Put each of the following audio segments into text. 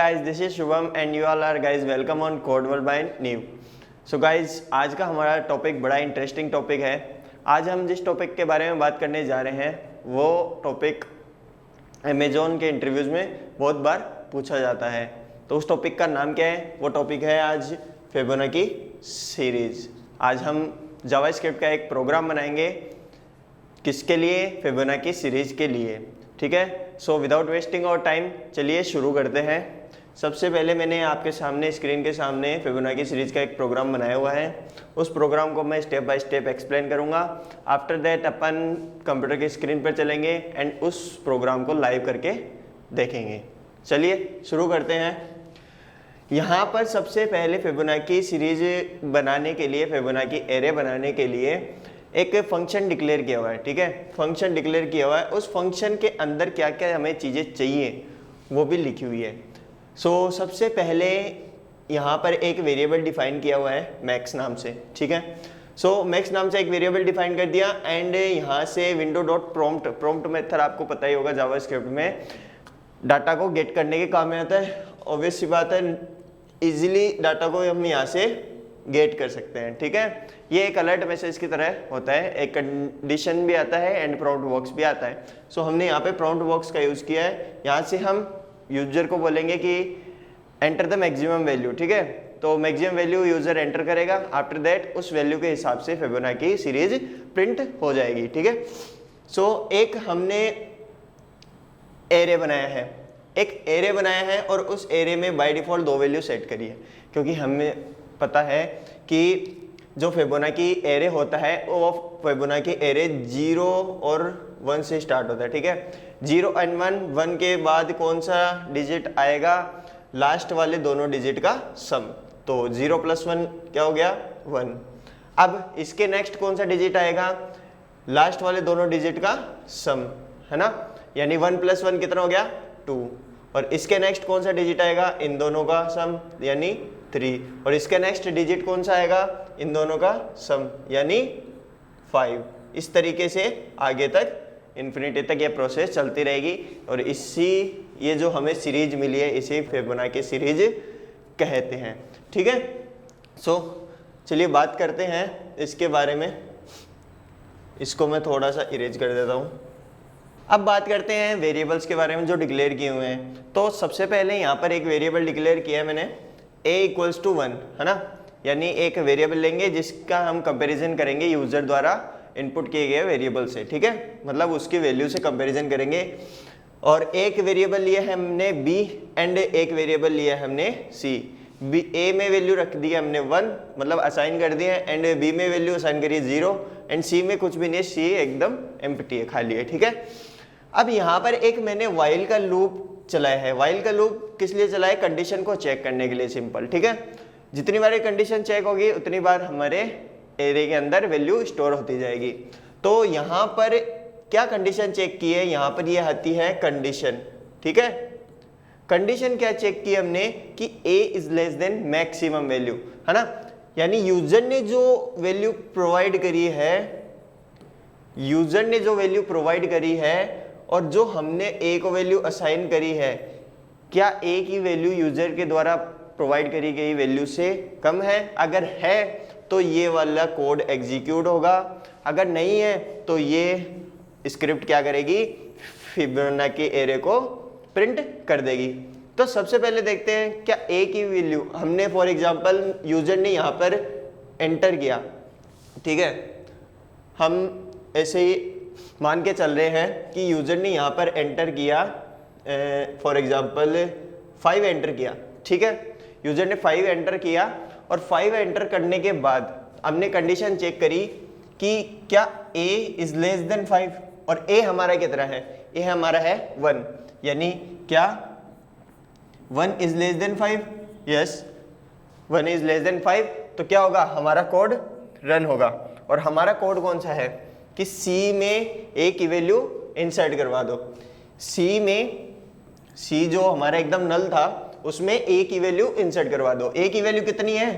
guys, this is Shubham and you all are guys welcome on Code World by New. So guys, आज का हमारा topic बड़ा interesting topic है। आज हम जिस टॉपिक के बारे में बात करने जा रहे हैं वो टॉपिक अमेज़ॉन के इंटरव्यूज़ में बहुत बार पूछा जाता है। तो उस टॉपिक का नाम क्या है? वो टॉपिक है आज फिबोनाची सीरीज़। आज हम जावास्क्रिप्ट का एक प्रोग्राम बनाएंगे, किसके लिए? फिबोनाची सीरीज़ के लिए। ठीक है, so without wasting our time चलिए शुरू करते हैं। सबसे पहले मैंने आपके सामने स्क्रीन के सामने फिबोनाची सीरीज़ का एक प्रोग्राम बनाया हुआ है। उस प्रोग्राम को मैं स्टेप बाय स्टेप एक्सप्लेन करूंगा। आफ्टर दैट अपन कंप्यूटर की स्क्रीन पर चलेंगे एंड उस प्रोग्राम को लाइव करके देखेंगे। चलिए शुरू करते हैं। यहाँ पर सबसे पहले फिबोनाची सीरीज बनाने के लिए, फिबोनाची एरे बनाने के लिए एक फंक्शन डिक्लेयर किया हुआ है। ठीक है, फंक्शन डिक्लेयर किया हुआ है। उस फंक्शन के अंदर क्या क्या हमें चीज़ें चाहिए वो भी लिखी हुई है। सो सबसे पहले यहाँ पर एक वेरिएबल डिफाइन किया हुआ है मैक्स नाम से। ठीक है, सो मैक्स नाम से एक वेरिएबल डिफाइन कर दिया एंड यहाँ से window dot prompt, prompt method आपको पता ही होगा जावास्क्रिप्ट में डाटा को गेट करने के काम में आता है। ऑब्वियस सी बात है, इजीली डाटा को हम यहाँ से गेट कर सकते हैं। ठीक है, ये एक अलर्ट मैसेज की तरह होता है, एक कंडीशन भी आता है एंड प्रॉम्प्ट बॉक्स भी आता है। सो हमने यहाँ पे प्रॉम्प्ट बॉक्स का यूज़ किया है। यहाँ से हम यूजर को बोलेंगे कि एंटर द मैक्सिमम वैल्यू। ठीक है, तो मैक्सिमम वैल्यू यूजर एंटर करेगा। आफ्टर दैट उस वैल्यू के हिसाब से फिबोनाची सीरीज प्रिंट हो जाएगी। ठीक है, सो एक हमने एरे बनाया है, एक एरे बनाया है और उस एरे में बाय डिफॉल्ट दो वैल्यू सेट करी है, क्योंकि हमें पता है कि जो फिबोनाची एरे होता है वो फिबोनाची एरे 0 और 1 से स्टार्ट होता है। ठीक है, 0 एंड 1 के बाद कौन सा डिजिट आएगा? लास्ट वाले दोनों डिजिट का सम। तो 0 + 1 क्या हो गया? 1। अब इसके नेक्स्ट कौन सा डिजिट आएगा? लास्ट वाले दोनों डिजिट का सम, है ना? यानी 1 + 1 कितना हो गया? 2। और इसके नेक्स्ट कौन सा डिजिट आएगा? इन दोनों का सम यानी 3। और इसके नेक्स्ट डिजिट कौन सा आएगा? इन दोनों का सम यानी 5। इस तरीके से आगे तक इन्फिनिटी तक ये प्रोसेस चलती रहेगी और ये जो हमें सीरीज मिली है इसे फिबोनाची सीरीज कहते हैं। ठीक है, सो चलिए बात करते हैं इसके बारे में। इसको मैं थोड़ा सा इरेज कर देता हूँ। अब बात करते हैं वेरिएबल्स के बारे में जो डिक्लेयर किए हुए हैं। तो सबसे पहले यहाँ पर एक वेरिएबल डिक्लेयर किया है मैंने, a = 1, है ना? यानी एक वेरिएबल लेंगे जिसका हम कंपैरिजन करेंगे यूजर द्वारा इनपुट किए गए वेरिएबल से। ठीक है, मतलब उसकी वैल्यू से कंपैरिजन करेंगे। और एक वेरिएबल लिया है हमने b एंड एक वेरिएबल लिया है हमने c। a में वैल्यू रख दी है हमने 1, मतलब असाइन कर दिया है, एंड b में वैल्यू असाइन करी है 0 एंड c में कुछ भी नहीं, c एकदम एम्प्टी है, खाली है। ठीक है, अब यहाँ पर एक मैंने व्हाइल का लूप चलाया है। व्हाइल का लूप किस लिए चलाया? कंडीशन को चेक करने के लिए, सिंपल। ठीक है, जितनी बार कंडीशन चेक होगी उतनी बार हमारे एरे के अंदर वैल्यू स्टोर होती जाएगी। तो यहाँ पर क्या कंडीशन चेक की है? यहाँ पर ये आती है कंडीशन। ठीक है, कंडीशन क्या चेक की हमने कि a < मैक्सिमम वैल्यू, है ना? यानी यूजर ने जो वैल्यू प्रोवाइड करी है, यूजर ने जो वैल्यू प्रोवाइड करी है और जो हमने a को वैल्यू असाइन करी है, क्या a की वैल्यू यूजर के द्वारा प्रोवाइड करी गई वैल्यू से कम है? अगर है तो ये वाला कोड एग्जीक्यूट होगा, अगर नहीं है तो ये स्क्रिप्ट क्या करेगी? फिबोनाची एरे को प्रिंट कर देगी। तो सबसे पहले देखते हैं क्या a की वैल्यू हमने, फॉर एग्जांपल यूजर ने यहाँ पर एंटर किया। ठीक है, हम ऐसे ही मान के चल रहे हैं कि यूजर ने यहाँ पर एंटर किया, फॉर एग्जांपल 5 एंटर किया। ठीक है, यूजर ने 5 एंटर किया और 5 एंटर करने के बाद हमने कंडीशन चेक करी कि क्या a < 5, और a हमारा कितना है? a हमारा है 1, यानी क्या 1 < 5? यस, 1 < 5। तो क्या होगा? हमारा कोड रन होगा। और हमारा कोड कौन सा है कि c में a की वैल्यू इंसर्ट करवा दो। c जो हमारा एकदम नल था उसमें a की वैल्यू इंसर्ट करवा दो। a की वैल्यू कितनी है?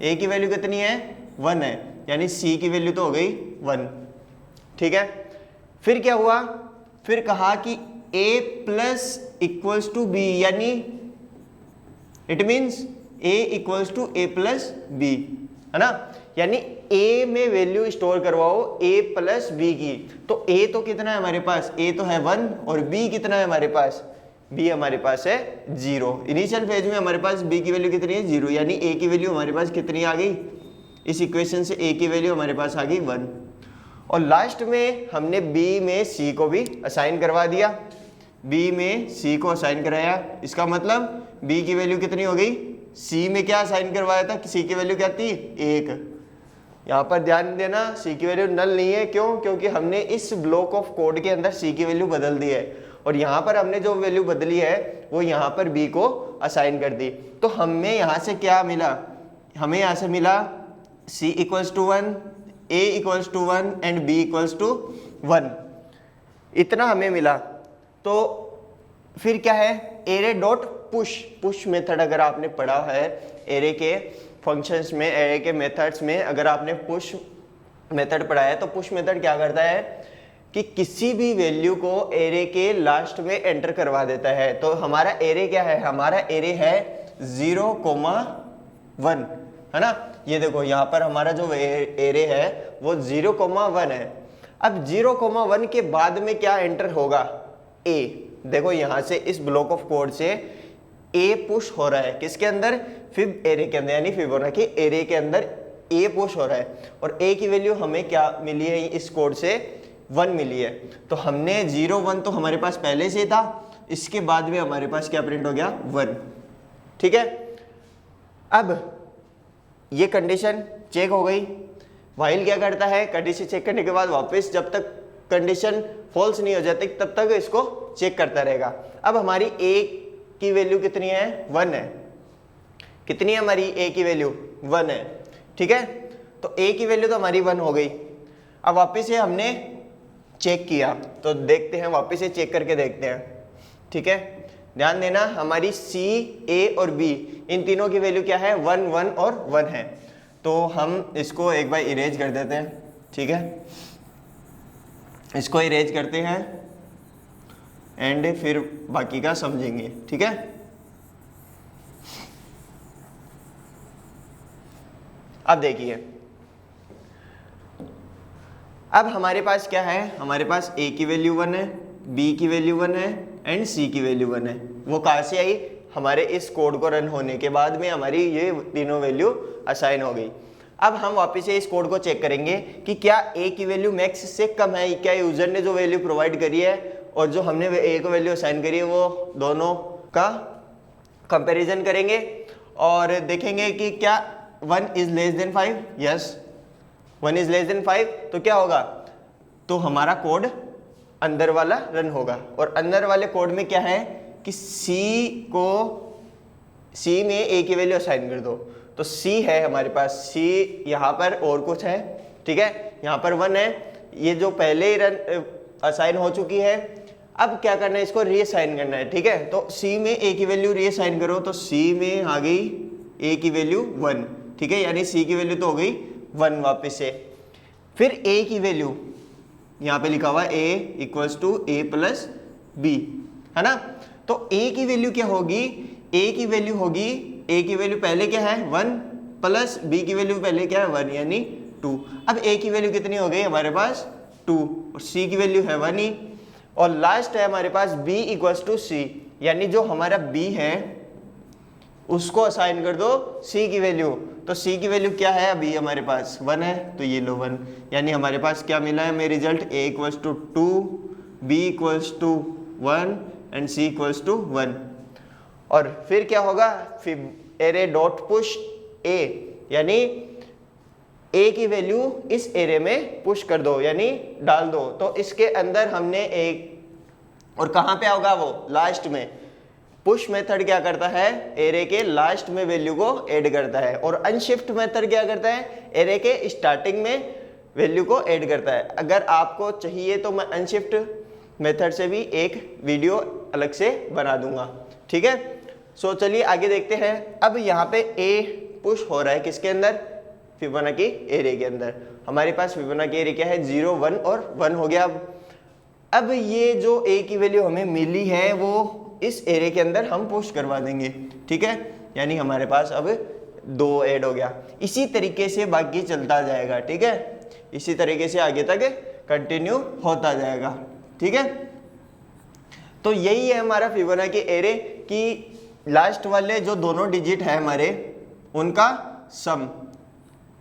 a की वैल्यू कितनी है? 1 है, यानी c की वैल्यू तो हो गई 1। ठीक है, फिर क्या हुआ? फिर कहा कि a + = b, यानी it means a equals to a plus b, है ना, यानी a में वैल्यू स्टोर करवाओ a प्लस बी की। तो a तो कितना है हमारे पास, a तो है 1 और b कितना है हमारे पास, b हमारे पास है 0। इनिशियल फेज में हमारे पास b की वैल्यू कितनी है 0, यानी a की वैल्यू हमारे पास कितनी आ गई, इस इक्वेशन से a की वैल्यू हमारे पास आ गई 1। और लास्ट में हमने b में c को भी असाइन करवा दिया, b में c को असाइन कराया, इसका मतलब b की वैल्यू कितनी हो गई, c में क्या असाइन करवाया था, c की वैल्यू क्या थी 1। यहाँ पर ध्यान देना c की वैल्यू नल नहीं है, क्यों, क्योंकि हमने इस ब्लॉक ऑफ कोड के अंदर c की वैल्यू बदल दी है और यहाँ पर हमने जो वैल्यू बदली है वो यहाँ पर b को असाइन कर दी। तो हमें यहाँ से क्या मिला, हमें यहाँ से मिला c equals to 1, a equals to 1 and b equals to 1, इतना हमें मिला। तो फिर क्या है, array dot push, push method अगर आपने पढ़ा है एरे के फंक्शंस में, एरे के मेथड्स में अगर आपने पुश मेथड पढ़ा है, तो पुश मेथड क्या करता है कि किसी भी वैल्यू को एरे के लास्ट में एंटर करवा देता है। तो हमारा एरे क्या है, हमारा एरे है 0,1, है ना, ये देखो यहाँ पर हमारा जो एरे है वो 0,1 है। अब 0,1 के बाद में क्या एंटर होगा, a, देखो यहाँ से इस ब्लॉक ऑफ कोड से a पुश हो रहा है, किसके अंदर, फिब एरे के अंदर, यानी फिबोनाची एरे के अंदर a पुश हो रहा है और a की वैल्यू हमें क्या मिली है, इस कोड से 1 मिली है। तो हमने 0, 1 तो हमारे पास पहले से था, इसके बाद में हमारे पास क्या प्रिंट हो गया 1, ठीक है। अब ये कंडीशन चेक हो गई, व्हाइल क्या करता है, कंडीशन चेक करने के बाद वापस जब तक कंडीशन फॉल्स नहीं हो जाती तब तक इसको चेक करता रहेगा। अब हमारी a की वैल्यू कितनी है, 1 है, कितनी है हमारी a की वैल्यू 1 है, ठीक है। तो a की वैल्यू तो हमारी 1 हो गई। अब वापस से हमने चेक किया, तो देखते हैं, वापस से चेक करके देखते हैं, ठीक है। ध्यान देना, हमारी c, a और b इन तीनों की वैल्यू क्या है, 1, 1 और 1 है। तो हम इसको एक बार इरेज कर देते हैं, ठीक है, इसको इरेज करते हैं एंड फिर बाकी का समझेंगे, ठीक है। अब देखिए, अब हमारे पास क्या है, हमारे पास a की वैल्यू 1 है, b की वैल्यू 1 है एंड c की वैल्यू 1 है। वो कहाँ से आई, हमारे इस कोड को रन होने के बाद में हमारी ये तीनों वैल्यू असाइन हो गई। अब हम वापस से इस कोड को चेक करेंगे कि क्या a की वैल्यू मैक्स से कम है, क्या यूजर ने जो वैल्यू प्रोवाइड करी है और जो हमने a को वैल्यू असाइन करी है वो दोनों का कंपैरिजन करेंगे और देखेंगे कि क्या 1 is less than 5, yes 1 is less than 5, तो क्या होगा, तो हमारा कोड अंदर वाला रन होगा। और अंदर वाले कोड में क्या है कि C में a की वैल्यू असाइन कर दो, तो C है हमारे पास, C यहाँ पर और कुछ है, ठीक है, यहाँ पर 1 है, ये जो पहले ही रन असाइन हो चुकी है। अब क्या करना है, इसको रीअसाइन करना है, ठीक है। तो C में a की वैल्यू रीअसाइन करो, तो C में आ गई a की वैल्यू 1, ठीक है, यानी C की वैल्यू तो हो गई 1 वापस से। फिर a की वैल्यू यहाँ पे लिखा हुआ a equals to a plus b, है ना। तो a की वैल्यू क्या होगी, a की वैल्यू होगी, a की वैल्यू पहले क्या है 1 प्लस b की वैल्यू पहले क्या है 1 यानी 2। अब a की वैल्यू कितनी हो गई हमारे पास 2 और c की वैल्यू है 1 ही, और लास्ट है हमारे पास b इक्वल्स टू c, यानी जो हमारा b है उसको असाइन कर दो c की वैल्यू। तो c की वैल्यू क्या है अभी हमारे पास 1 है, तो ये लो 1, यानी हमारे पास क्या मिला है हमें result, a equals to 2, b equals to 1 and c equals to 1। और फिर क्या होगा, फिर एरे डॉट पुश a, यानी a की वैल्यू इस एरे में पुश कर दो यानी डाल दो। तो इसके अंदर हमने एक, और कहाँ पे होगा वो लास्ट में, पुश मेथड क्या करता है एरे के लास्ट में वैल्यू को ऐड करता है, और अनशिफ्ट मेथड क्या करता है एरे के स्टार्टिंग में वैल्यू को ऐड करता है। अगर आपको चाहिए तो मैं अनशिफ्ट मेथड से भी एक वीडियो अलग से बना दूंगा, ठीक है। सो चलिए आगे देखते हैं। अब यहाँ पे a पुश हो रहा है किसके अंदर, फिबोनाची एरे के अंदर। हमारे पास फिबोनाची एरे क्या है 0, 1 और 1 हो गया। अब ये जो a की वैल्यू हमें मिली है वो इस एरे के अंदर हम पुश करवा देंगे, ठीक है। यानी हमारे पास अब 2 ऐड हो गया। इसी तरीके से बाकी चलता जाएगा, ठीक है। इसी तरीके से आगे तक कंटिन्यू होता जाएगा, ठीक है। तो यही है हमारा फिबोनाची एरे कि लास्ट वाले जो दोनों डिजिट है हमारे उनका सम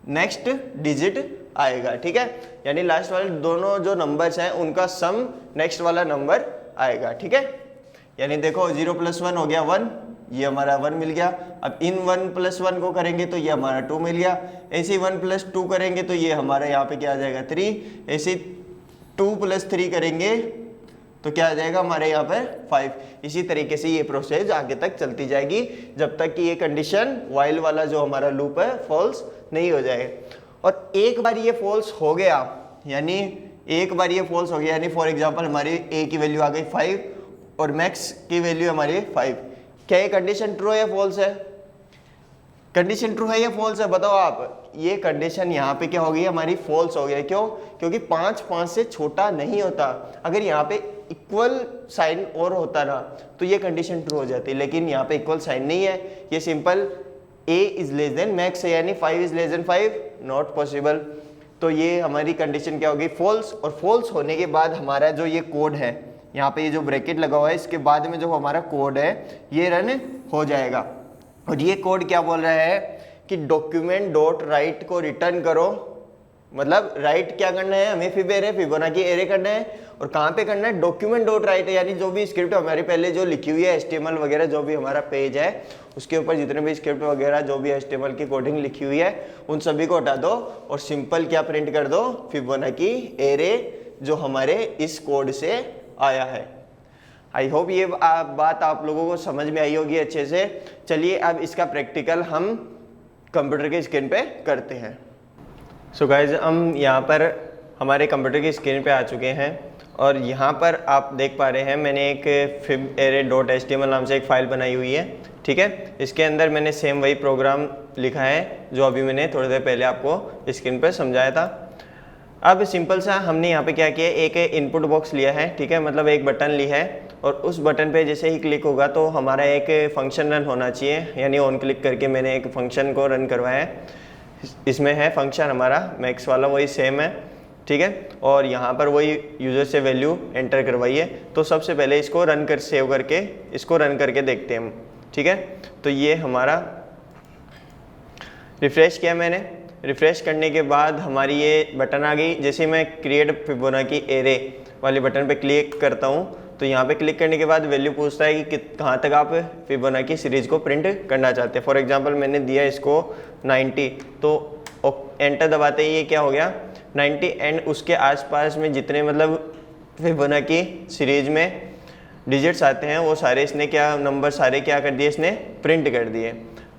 नेक्स्ट डिजिट आएगा, ठीक है। यानी लास्ट वाले दोनों जो नंबर्स हैं उनका सम नेक्स्ट वाला नंबर आएगा, ठीक है। यानी देखो 0 + 1 हो गया 1, ये हमारा 1 मिल गया। अब इन 1 + 1 को करेंगे तो ये हमारा 2 मिल गया। ऐसे 1 + 2 करेंगे तो ये हमारा यहाँ पे क्या आ जाएगा 3। ऐसे 2 + 3 करेंगे तो क्या आ जाएगा हमारे यहाँ पर 5। इसी तरीके से ये प्रोसेस आगे तक चलती जाएगी जब तक कि ये कंडीशन वाइल वाला जो हमारा लूप है फॉल्स नहीं हो जाए। और एक बार ये फॉल्स हो गया यानी फॉर एग्जांपल हमारी ए की वैल्यू आ गई 5 और मैक्स की वैल्यू हमारी 5। क्या ये कंडीशन ट्रू है या फॉल्स है? कंडीशन ट्रू है या फॉल्स है बताओ आप। ये कंडीशन यहाँ पे क्या हो गई हमारी फॉल्स हो गया। क्यों? क्योंकि 5 से छोटा नहीं होता। अगर यहाँ पे इक्वल साइन और होता ना तो ये कंडीशन ट्रू हो जाती, लेकिन यहाँ पे इक्वल साइन नहीं है। ये simple a is less than max है यानी 5 is less than 5, not possible. तो ये हमारी कंडीशन क्या होगी फॉल्स। और फॉल्स होने के बाद हमारा जो ये कोड है यहाँ पे ये जो ब्रैकेट लगा हुआ है इसके बाद में जो हमारा कोड है ये रन हो जाएगा। और ये कोड क्या बोल रहा है कि डॉक्यूमेंट डॉट राइट को रिटर्न करो। मतलब राइट क्या करना है हमें फिबोनाची एरे करना है। और कहाँ पे करना है? डॉक्यूमेंट डॉट राइट है यानी जो भी स्क्रिप्ट हमारी पहले जो लिखी हुई है HTML वगैरह जो भी हमारा पेज है उसके ऊपर जितने भी स्क्रिप्ट वगैरह जो भी HTML की कोडिंग लिखी हुई है उन सभी को हटा दो और सिंपल क्या प्रिंट कर दो फिबोनाची एरे जो हमारे इस कोड से आया है। आई होप ये बात आप लोगों को समझ में आई होगी अच्छे से। चलिए अब इसका प्रैक्टिकल हम कंप्यूटर की स्क्रीन पे करते हैं। सो गाइज हम यहाँ पर हमारे कंप्यूटर की स्क्रीन पे आ चुके हैं और यहाँ पर आप देख पा रहे हैं मैंने एक fibarray.html नाम से एक फ़ाइल बनाई हुई है, ठीक है। इसके अंदर मैंने सेम वही प्रोग्राम लिखा है जो अभी मैंने थोड़ी देर पहले आपको स्क्रीन पर समझाया था। अब सिंपल सा हमने यहाँ पे क्या किया, एक इनपुट बॉक्स लिया है, ठीक है। मतलब एक बटन ली है और उस बटन पे जैसे ही क्लिक होगा तो हमारा एक फंक्शन रन होना चाहिए। यानी ऑन क्लिक करके मैंने एक फंक्शन को रन करवाया है। इसमें है फंक्शन हमारा मैक्स वाला वही सेम है, ठीक है। और यहाँ पर वही यूज़र से वैल्यू एंटर करवाइए। तो सबसे पहले इसको रन कर सेव करके इसको रन करके देखते हैं हम, ठीक है। तो ये हमारा रिफ़्रेश किया मैंने। रिफ़्रेश करने के बाद हमारी ये बटन आ गई। जैसे मैं क्रिएट फिबोनाची एरे वाले बटन पे क्लिक करता हूँ तो यहाँ पे क्लिक करने के बाद वैल्यू पूछता है कि कहाँ तक आप फिबोनाची सीरीज़ को प्रिंट करना चाहते हैं। फॉर एग्जांपल मैंने दिया इसको 90 तो एंटर दबाते ही ये क्या हो गया 90 एंड उसके आसपास में जितने मतलब फिबोनाची सीरीज में डिजिट्स आते हैं वो सारे इसने क्या नंबर सारे क्या कर दिए इसने प्रिंट कर दिए।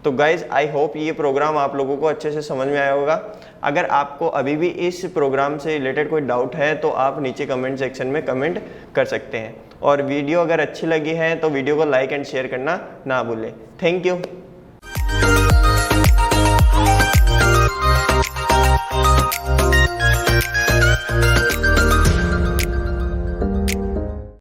तो गाइज़ आई होप ये प्रोग्राम आप लोगों को अच्छे से समझ में आया होगा। अगर आपको अभी भी इस प्रोग्राम से रिलेटेड कोई डाउट है तो आप नीचे कमेंट सेक्शन में कमेंट कर सकते हैं। और वीडियो अगर अच्छी लगी है तो वीडियो को लाइक एंड शेयर करना ना भूलें। Thank you.